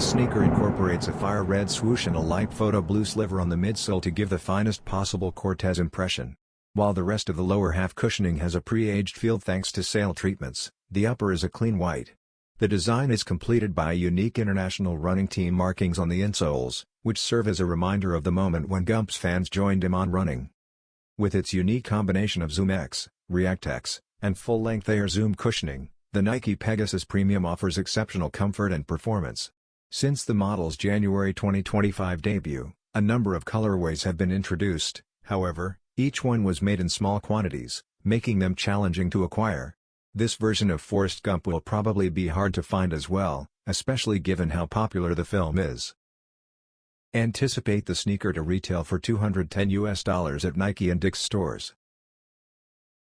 sneaker incorporates a fire red swoosh and a light photo blue sliver on the midsole to give the finest possible Cortez impression. While the rest of the lower half cushioning has a pre-aged feel thanks to sail treatments, the upper is a clean white. The design is completed by unique international running team markings on the insoles, which serve as a reminder of the moment when Gump's fans joined him on running. With its unique combination of ZoomX, ReactX, and full-length Air Zoom cushioning, the Nike Pegasus Premium offers exceptional comfort and performance. Since the model's January 2025 debut, a number of colorways have been introduced, however, each one was made in small quantities, making them challenging to acquire. This version of Forrest Gump will probably be hard to find as well, especially given how popular the film is. Anticipate the sneaker to retail for $210 at Nike and Dick's stores.